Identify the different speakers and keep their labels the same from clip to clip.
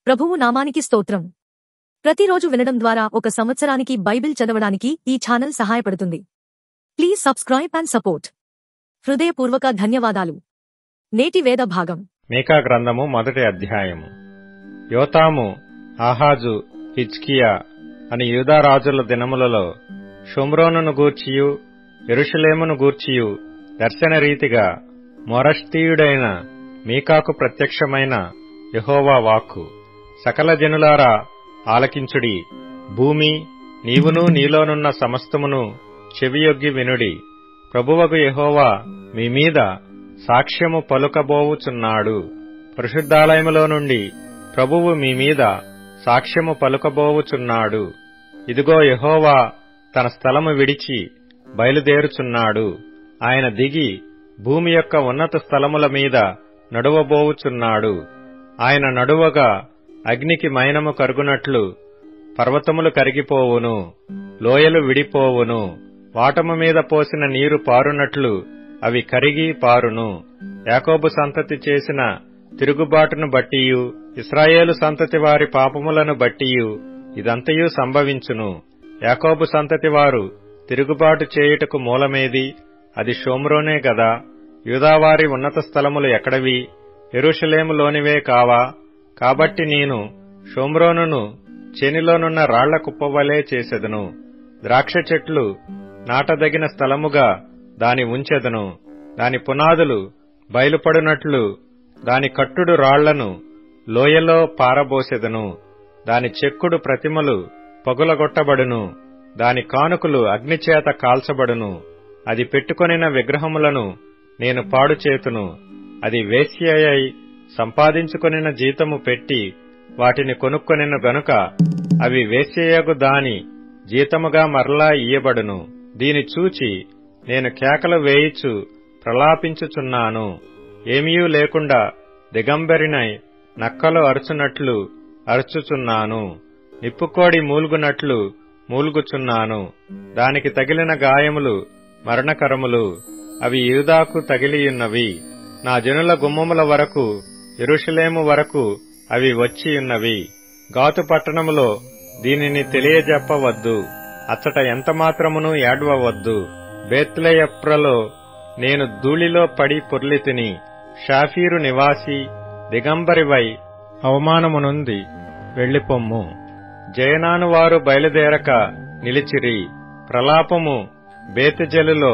Speaker 1: ప్రభువు నామానికి స్తోత్రం. ప్రతిరోజు వినడం ద్వారా ఒక సంవత్సరానికి బైబిల్ చదవడానికి ఈ ఛానల్ సహాయపడుతుంది. Please subscribe and support. హృదయపూర్వక ధన్యవాదాలు. నేటి వేద భాగం
Speaker 2: మీకా గ్రంథము 1వ అధ్యాయము. యోతాము, ఆహాజు, హిజ్కియా అని యూదా రాజుల దినములలో షోమ్రోనును గూర్చియు యెరూషలేమును గూర్చియు దర్శన రీతిగా మొరష్తీయుడైన మీకాకు ప్రత్యక్షమైన యెహోవా వాక్కు. సకల జనులారా ఆలకించుడి. భూమి నీవును నీలోనున్న సమస్తమును చెవియొగ్గి వినుడి. ప్రభువగు యెహోవా మీ మీద సాక్ష్యము పలుకబోవుచున్నాడు. పరిశుద్ధాలయములో నుండి ప్రభువు మీ మీద సాక్ష్యము పలుకబోవుచున్నాడు. ఇదిగో యెహోవా తన స్థలము విడిచి బయలుదేరుచున్నాడు. ఆయన దిగి భూమి యొక్క ఉన్నత స్థలముల మీద నడువబోవుచున్నాడు. ఆయన నడువగా అగ్నికి మైనము కరుగునట్లు పర్వతములు కరిగిపోవును, లోయలు విడిపోవును. వాటము మీద పోసిన నీరు పారునట్లు అవి కరిగి పారును. యాకోబు సంతతి చేసిన తిరుగుబాటును బట్టియు ఇశ్రాయేలు సంతతి వారి పాపములను బట్టియు ఇదంతయు సంభవించును. యాకోబు సంతతి వారు తిరుగుబాటు చేయుటకు మూలమేది? అది షోమ్రోనే గదా. యూదావారి ఉన్నత స్థలములు ఎక్కడవి? యెరూషలేములోనివే కావా? కాబట్టి నేను షోమ్రోనును చేనిలోనున్న రాళ్ల కుప్పవలే చేసెదను. ద్రాక్ష చెట్లు నాటదగిన స్థలముగా దాని ఉంచెదను. దాని పునాదులు బయలుపడునట్లు దాని కట్టుడు రాళ్లను లోయలో పారబోసెదను. దాని చెక్కుడు ప్రతిమలు పగులగొట్టబడును. దాని కానుకలు అగ్నిచేత కాల్చబడును. అది పెట్టుకొనిన విగ్రహములను నేను పాడుచేతును. అది వేశ్యయై సంపాదించుకొనిన జీతము పెట్టి వాటిని కొనుక్కొనిన గనుక అవి వేశ్యయగు దాని జీతముగా మరలా ఇయ్యబడును. దీని చూచి నేను కేకలు వేయిచు ప్రలాపించుచున్నాను. ఏమీయూ లేకుండా దిగంబరినై నక్కలు అరుచునట్లు అరుచుచున్నాను. నిప్పుకోడి మూల్గునట్లు మూల్గుచున్నాను. దానికి తగిలిన గాయములు మరణకరములు. అవి యూదాకు తగిలియున్నవి. నా జనుల గుమ్మముల వరకు యెరూషలేము వరకు అవి వచ్చియున్నవి. గాతు పట్టణములో దీనిని తెలియజెప్పవద్దు. అచ్చట ఎంతమాత్రమును ఏడ్వవద్దు. బేత్లెయప్రలో నేను ధూళిలో పడి పొర్లితిని. షాఫీరు నివాసి దిగంబరివై అవమానమునుంది వెళ్లిపొమ్ము. జయనాను వారు బయలుదేరక నిలిచిరి. ప్రలాపము బేతెజెలులో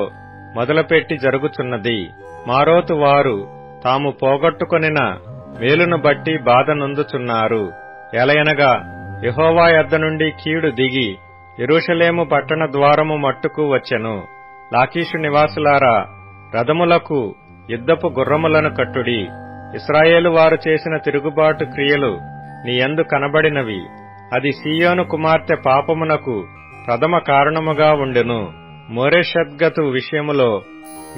Speaker 2: మొదలుపెట్టి జరుగుచున్నది. మారోతు వారు తాము పోగొట్టుకొనిన మేలును బట్టి బాధ నొందుచున్నారు. ఎలయనగా యెహోవా యొద్ద నుండి కీడు దిగి యెరూషలేము పట్టణ ద్వారము మట్టుకు వచ్చెను. లాకీషు నివాసులారా, రథములకు యుద్ధపు గుర్రములను కట్టుడి. ఇశ్రాయేలు వారు చేసిన తిరుగుబాటు క్రియలు నీ యందు కనబడినవి. అది సీయోను కుమార్తె పాపమునకు ప్రథమ కారణముగా ఉండెను. మోరెషద్గతు విషయములో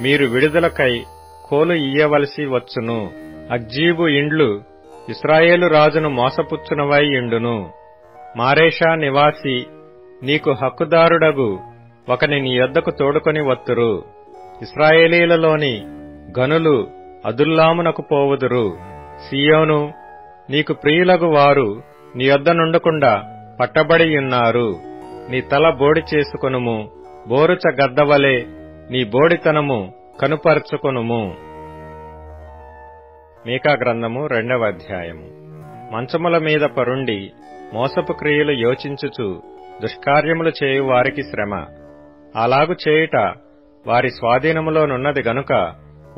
Speaker 2: మీరు విడుదలకై కోలు ఇయ్యవలసి వచ్చును. అగ్జీబు ఇండ్లు ఇశ్రాయేలు రాజును మోసపుచ్చునవై ఇండును. మారేషా నివాసి నీకు హక్కుదారుడగు ఒకని నీ యొద్దకు తోడుకొని వత్తురు. ఇశ్రాయేలీలలోని గనులు అదుల్లామునకు పోవుదురు. సీయోను, నీకు ప్రియులగు వారు నీ యొద్ద నుండకుండా పట్టబడియున్నారు. నీ తల బోడి చేసుకొనుము. బోరుచ గద్దవలే నీ బోడితనము కనుపరుచుకొనుము. మీకా గ్రంథము 2వ అధ్యాయము. మంచముల మీద పరుండి మోసపు క్రియలు యోచించుచు దుష్కార్యములు చేయు వారికి శ్రమ. అలాగు చేయుట వారి స్వాధీనములోనున్నది గనుక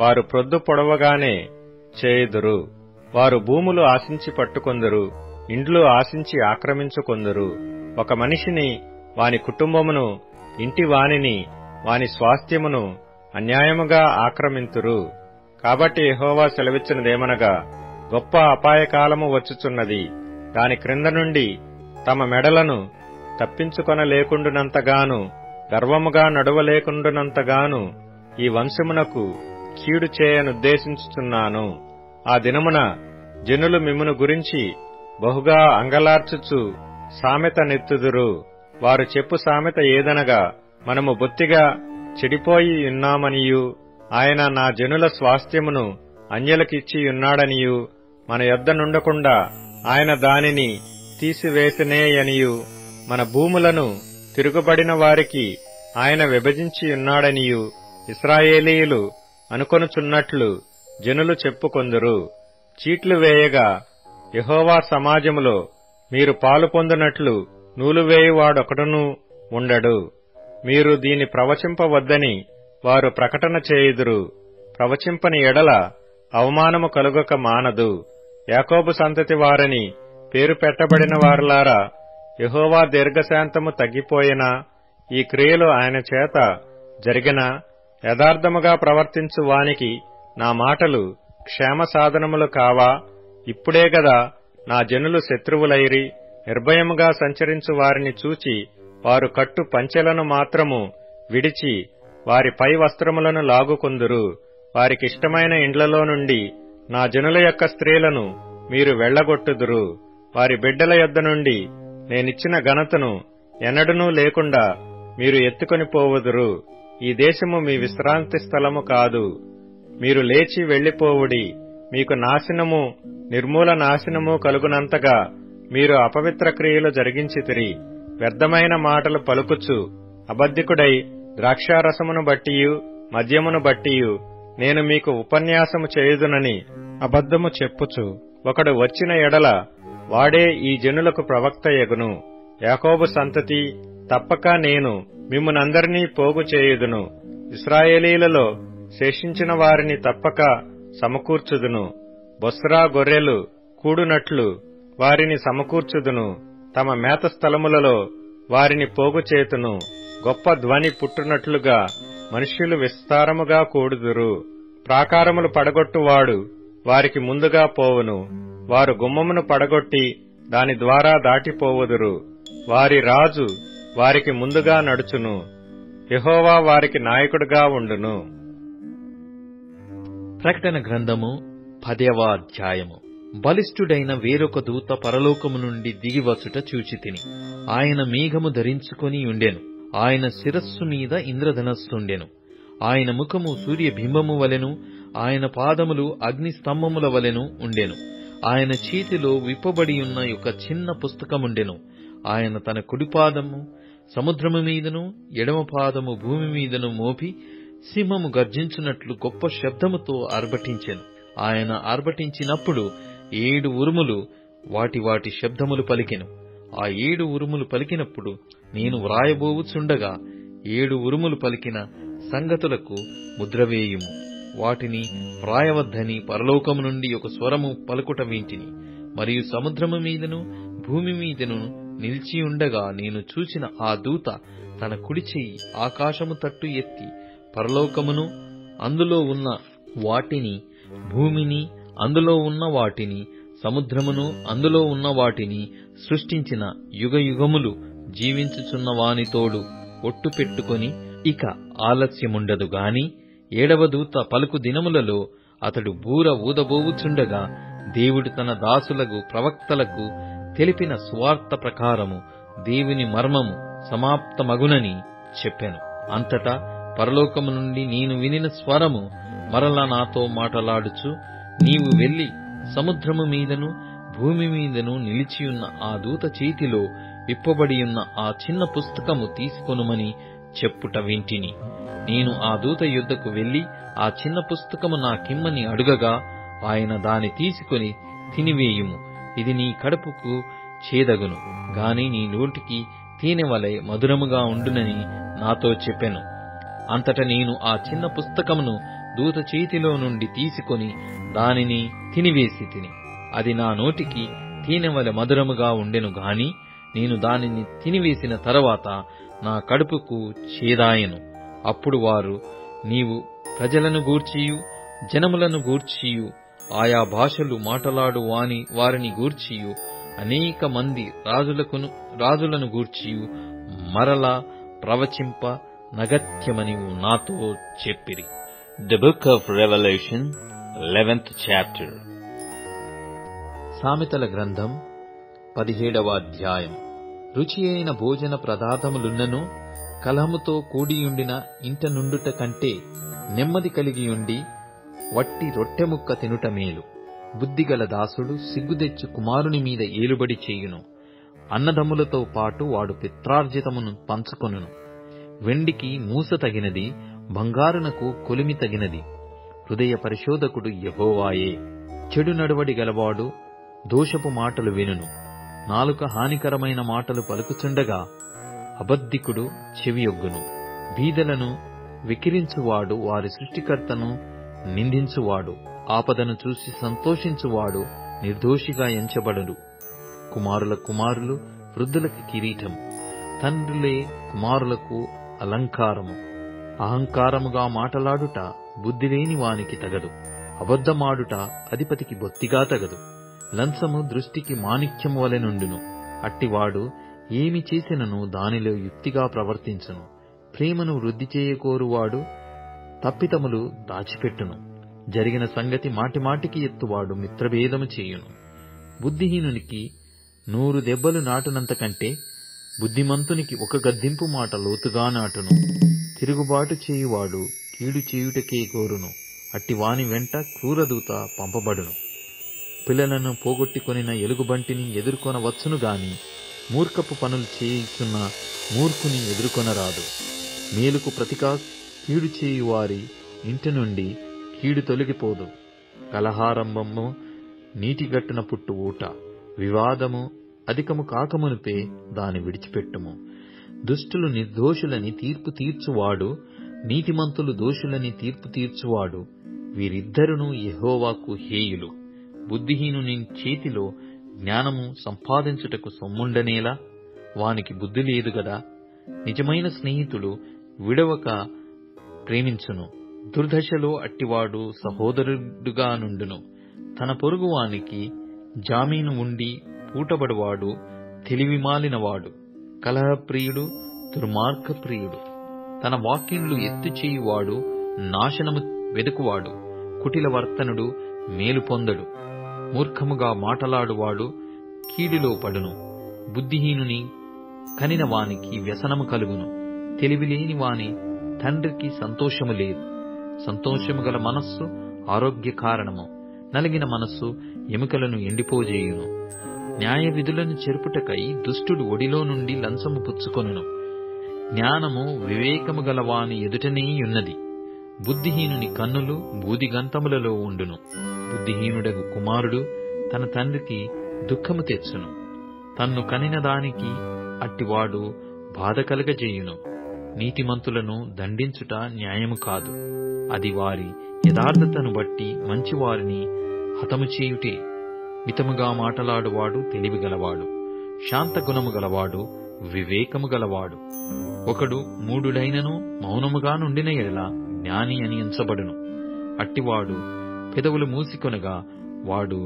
Speaker 2: వారు ప్రొద్దు పొడవగానే చేయుదురు. వారు భూములు ఆశించి పట్టుకొందురు, ఇండ్లు ఆశించి ఆక్రమించుకొందురు. ఒక మనిషిని, వాని కుటుంబమును, ఇంటి వానిని, వాని స్వాస్థ్యమును అన్యాయముగా ఆక్రమింతురు. కాబట్టి యెహోవా సెలవిచ్చినదేమనగా, గొప్ప అపాయకాలము వచ్చుచున్నది. దాని క్రింద నుండి తమ మెడలను తప్పించుకొనలేకుండునంతగాను, గర్వముగా నడువలేకుండునంతగాను ఈ వంశమునకు కీడు చేయనుద్దేశించుచున్నాను. ఆ దినమున జనులు మిమ్మును గురించి బహుగా అంగలార్చుచు సామెత నెత్తుదురు. వారు చెప్పు సామెత ఏదనగా, మనము బొత్తిగా చెడిపోయి ఉన్నామనియు, ఆయన నా జనుల స్వాస్థ్యమును అన్యులకిచ్చియున్నాడనియు, మన యొద్ద నుండకుండా ఆయన దానిని తీసివేసినేయనియు మన భూములను తిరుగుబడిన వారికి ఆయన విభజించియున్నాడనియు ఇశ్రాయేలీయులు అనుకొనుచున్నట్లు జనులు చెప్పుకొందురు. చీట్లు వేయగా యెహోవా సమాజములో మీరు పాలు పొందునట్లు నూలువేయువాడొకడునూ ఉండడు. మీరు దీని ప్రవచింపవద్దని వారు ప్రకటన చేయుదురు. ప్రవచింపని ఎడల అవమానము కలుగక మానదు. యాకోబు సంతతి వారని పేరు పెట్టబడిన వారలారా, యెహోవా దీర్ఘశాంతము తగ్గిపోయినా, ఈ క్రియలు ఆయన చేత జరిగినా, యథార్థముగా ప్రవర్తించు వానికి నా మాటలు క్షేమ సాధనములు కావా? ఇప్పుడే గదా నా జనులు శత్రువులైరి. నిర్భయముగా సంచరించు వారిని చూచి వారు కట్టు పంచెలను మాత్రము విడిచి వారి పై వస్త్రములను లాగుకొందురు. వారికిష్టమైన ఇండ్లలో నుండి నా జనుల యొక్క స్త్రీలను మీరు వెళ్లగొట్టుదురు. వారి బిడ్డల యొద్ద నుండి నేనిచ్చిన ఘనతను ఎన్నడూనూ లేకుండా మీరు ఎత్తుకొని పోవుదురు. ఈ దేశము మీ విశ్రాంతి స్థలము కాదు. మీరు లేచి వెళ్లిపోవుడి. మీకు నాశనము నిర్మూల నాశనము కలుగునంతగా మీరు అపవిత్ర క్రియలు జరిగించితిరి. వ్యర్థమైన మాటలు పలుకుచు అబద్ధికుడై ద్రాక్షారసమును బట్టియు మద్యమును బట్టియు నేను మీకు ఉపన్యాసము చేయుదునని అబద్ధము చెప్పుచు ఒకడు వచ్చిన ఎడల వాడే ఈ జనులకు ప్రవక్తయగును. యాకోబు సంతతి, తప్పక నేను మిమ్మునందరినీ పోగు చేయుదును. ఇశ్రాయేలీలలో శేషించిన వారిని తప్పక సమకూర్చుదును. బొస్రా గొర్రెలు కూడునట్లు వారిని సమకూర్చుదును. తమ మేత స్థలములలో వారిని పోగుచేతును. గొప్ప ధ్వని పుట్టునట్లుగా మనుష్యులు విస్తారముగా కూడుదురు. ప్రాకారములు పడగొట్టువాడు వారికి ముందుగా పోవును. వారు గుమ్మమును పడగొట్టి దాని ద్వారా దాటిపోవుదురు. వారి రాజు వారికి ముందుగా నడుచును. యెహోవా వారికి నాయకుడుగా ఉండును.
Speaker 3: ప్రకటన గ్రంథము 10వ అధ్యాయము. బలిష్ఠుడైన వేరొక దూత పరలోకము నుండి దిగివచ్చుట చూచితిని. ఆయన మేఘము ధరించుకొని ఉండెను. ఆయన శిరస్సు మీద ఇంద్రధనస్సుండెను. ఆయన ముఖము సూర్యబింబము వలెను, ఆయన పాదములు అగ్నిస్తంభముల వలెను ఉండెను. ఆయన చేతిలో విప్పబడియున్న ఒక చిన్న పుస్తకముండెను. ఆయన తన కుడిపాదము సముద్రము మీదను ఎడమ పాదము భూమి మీదను మోపి సింహము గర్జించున్నట్లు గొప్ప శబ్దముతో ఆర్భటించెను. ఆయన ఆర్భటించినప్పుడు 7 ఉరుములు వాటి వాటి శబ్దములు పలికెను. ఆ 7 ఉరుములు పలికినప్పుడు నేను వ్రాయబోవుచుండగా 7 ఉరుములు పలికిన సంగతులకు ముద్రవేయుము, వాటిని వ్రాయవద్దని పరలోకము నుండి ఒక స్వరము పలుకుట వింటిని. మరియు సముద్రము మీదను భూమి మీదను నిలిచియుండగా నేను చూచిన ఆ దూత తన కుడి చెయ్యి ఆకాశము తట్టు ఎత్తి పరలోకమును అందులో ఉన్న వాటిని, భూమిని అందులో ఉన్న వాటిని, సముద్రమును అందులో ఉన్న వాటిని సృష్టించిన యుగయుగములు జీవించుచున్న వానితోడు ఒట్టు పెట్టుకొని ఇక ఆలస్యముండదు గాని 7వ దూత పలుకు దినములలో అతడు బూర ఊదబోవుచుండగా దేవుడు తన దాసులకు ప్రవక్తలకు తెలిపిన సువార్త ప్రకారము దేవుని మర్మము సమాప్తమగునని చెప్పెను. అంతటా పరలోకము నుండి నేను వినిన స్వరము మరలా నాతో మాటలాడుచు, నీవు వెళ్లి సముద్రము మీదను భూమి మీదను నిలిచియున్న ఆ దూత చేతిలో విప్పబడియున్న ఆ చిన్న పుస్తకము తీసుకొనుమని చెప్పుట వింటిని. నేను ఆ దూత యుద్ధకు వెళ్లి ఆ చిన్న పుస్తకము నాకిమ్మని అడుగగా ఆయన దాని తీసుకొని తినివేయుము, ఇది నీ కడుపుకు చేదగును గాని నీ నోటికి తేనెవలె మధురముగా ఉండునని నాతో చెప్పెను. అంతట నేను ఆ చిన్న పుస్తకమును దూత చేతిలో నుండి తీసుకొని దానిని తినివేసి తిని. అది నా నోటికి తేనెవలె మధురముగా ఉండెను గాని నేను దానిని తినివేసిన తరువాత నా కడుపుకు చేదాయెను. అప్పుడు వారు, నీవు ప్రజలను గూర్చియు జనములను గూర్చియు ఆయా భాషలు మాటలాడు వారిని గూర్చియు అనేక మంది రాజులను గూర్చియు మరలా ప్రవచింప నగత్యమని నాతో చెప్పిరి.
Speaker 4: The Book of Revelation, 11th chapter.
Speaker 3: సామెతల గ్రంథం 17వ అధ్యాయం. రుచి అయిన భోజన పదార్థములున్నను కలహముతో కూడియుండిన ఇంట నుండుట కంటే నెమ్మది కలిగియుండి వట్టి రొట్టెముక్క తినుట మేలు. బుద్ధిగల దాసుడు సిగ్గుదెచ్చు కుమారుని మీద ఏలుబడి చేయును. అన్నదమ్ములతో పాటు వాడు పిత్రార్జితమును పంచుకొనును. వెండికి మూస తగినది, బంగారునకు కొలిమి తగినది. హృదయ పరిశోధకుడు యెహోవాయే. చెడు నడవడి గలవాడు దోషపు మాటలు వినును. నాలుక హానికరమైన మాటలు పలుకుచుండగా అబద్ధికుడు చెవియొగ్గును. బీదలను వికిరించువాడు వారి సృష్టికర్తను నిందించువాడు. ఆపదను చూసి సంతోషించువాడు నిర్దోషిగా ఎంచబడడు. కుమారుల కుమారులు వృద్ధులకు కిరీటం, తండ్రులే కుమారులకు అలంకారము. అహంకారముగా మాటలాడుట బుద్ధిలేని వానికి తగదు. అబద్ధమాడుట అధిపతికి బొత్తిగా తగదు. లంచము దృష్టికి మాణిక్యము వలె నుండును. అట్టివాడు ఏమి చేసినను దానిలో యుక్తిగా ప్రవర్తించును. ప్రేమను వృద్ధి చేయకోరువాడు తప్పితములు దాచిపెట్టును. జరిగిన సంగతి మాటిమాటికి ఎత్తువాడు మిత్రభేదము చేయును. బుద్ధిహీనునికి 100 దెబ్బలు నాటునంత కంటే బుద్ధిమంతునికి 1 గద్దింపు మాట లోతుగా నాటును. తిరుగుబాటు చేయువాడు కీడు చేయుటకే కోరును. అట్టివాని వెంట క్రూరదూత పంపబడును. పిల్లలను పోగొట్టుకొనిన ఎలుగుబంటిని ఎదుర్కొనవచ్చును గాని మూర్ఖపు పనులు చేయుచున్న మూర్ఖుని ఎదుర్కొనరాదు. మేలుకు ప్రతిగా కీడు చేయువారి ఇంటి నుండి కీడు తొలగిపోదు. కలహారంభము నీటిగట్టున పుట్టు ఊట. వివాదము అధికము కాకమునుపే దాని విడిచిపెట్టుము. దుష్టులు నిర్దోషులని తీర్పు తీర్చువాడు, నీతిమంతులు దోషులని తీర్పు తీర్చువాడు. వీరిద్దరును యెహోవాకు హేయులు. బుద్ధిహీనుని చేతిలో జ్ఞానము సంపాదించుటకు సొమ్ముండనేలా? వానికి బుద్ధి లేదు గదా. నిజమైన స్నేహితుడు విడవక ప్రేమించును. దుర్దశలో అట్టివాడు సహోదరుడుగా నుండును. తన పొరుగువానికి జామీను ఉండి పూటబడువాడు తెలివిమాలినవాడు. కలహప్రియుడు దుర్మార్గప్రియుడు. తన వాక్యంలు ఎత్తుచేయువాడు నాశనము వెదుకువాడు. కుటిల వర్తనుడు మేలు పొందడు. మూర్ఖముగా మాటలాడువాడు కీడులో పడును. బుద్ధిహీనుని కనిన వానికి వ్యసనము కలుగును. తెలివిలేని వాని తండ్రికి సంతోషము లేదు. సంతోషము గల మనస్సు ఆరోగ్య కారణము. నలిగిన మనస్సు ఎముకలను ఎండిపోజేయును. న్యాయ విధులను చెరుపుటకై దుష్టుడు ఒడిలో నుండి లంచము పుచ్చుకొనును. జ్ఞానము వివేకము గల వాని ఎదుటనేయున్నది. బుద్ధిహీనుని కన్నులు బూదిగంతములలో ఉండును. బుద్ధిహీనుడగు కుమారుడు తన తండ్రికి దుఃఖము తెచ్చును. తన్ను కనిన దానికి అట్టివాడు బాధ కలగజేయును. నీతిమంతులను దండించుట న్యాయము కాదు. అది వారి యథార్థతను బట్టి మంచివారిని హతము చేయుటే. మితముగా మాటలాడువాడు తెలివిగలవాడు. శాంత గుణము గలవాడు వివేకము గలవాడు. ఒకడు మూఢుడైనను మౌనముగా నుండిన ఎడల జ్ఞాని అని ఎంచబడును. అట్టివాడు పెదవులు మూసికొనగా వాడు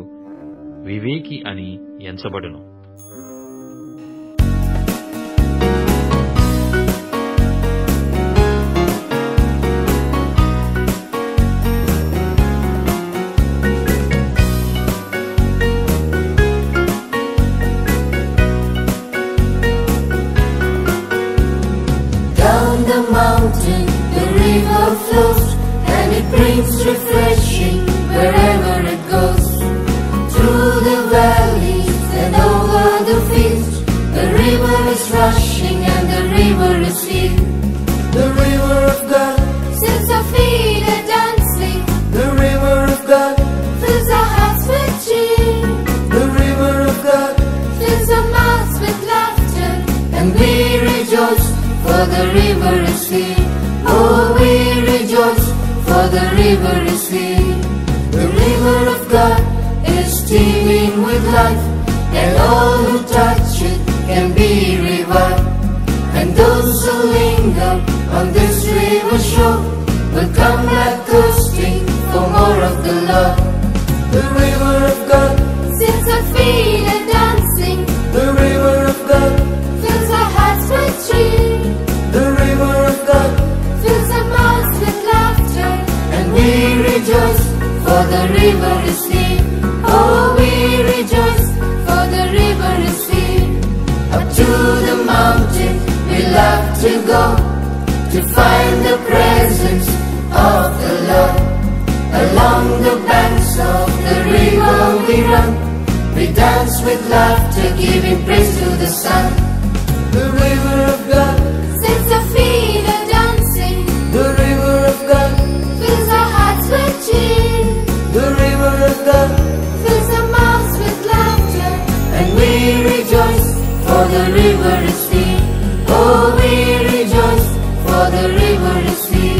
Speaker 3: వివేకి అని ఎంచబడును.
Speaker 5: The mountain, the river flows, and it brings refreshing wherever it goes. Through the valleys and over the fields, the river is rushing and the river is healed. The river of God sets our feet a dancing. The river of God fills our hearts with cheer. The river of God fills our mouths with laughter, and we rejoice, for the river is here. Oh, we rejoice, for the river is here. The river of God is teeming with life, and all who touch it can be revived. And those who linger on this river shore will come back thirsting for more of the Lord. The river of God sets our feet a dancing. The river of God fills our hearts with cheer. The river of God fills our mouths with laughter, and we rejoice, for the river is here. Oh, we rejoice, for the river is here. Up to the mountain we love to go, to find the presence of the Lord. Along the banks of the river we run. We dance with laughter, giving praise to the sun. The river of God sets our feet a dancing. The river of God fills our hearts with cheer. The river of God fills our mouths with laughter, and we rejoice, for the river is near. Oh, we rejoice, for the river is near.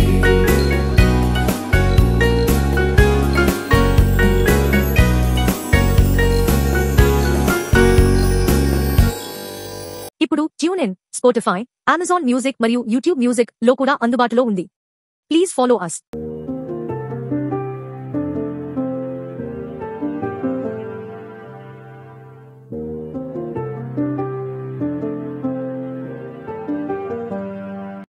Speaker 1: ఇప్పుడు tune in, Spotify, Amazon music మరియు YouTube music లో కూడా అందుబాటులో ఉంది. Please follow us.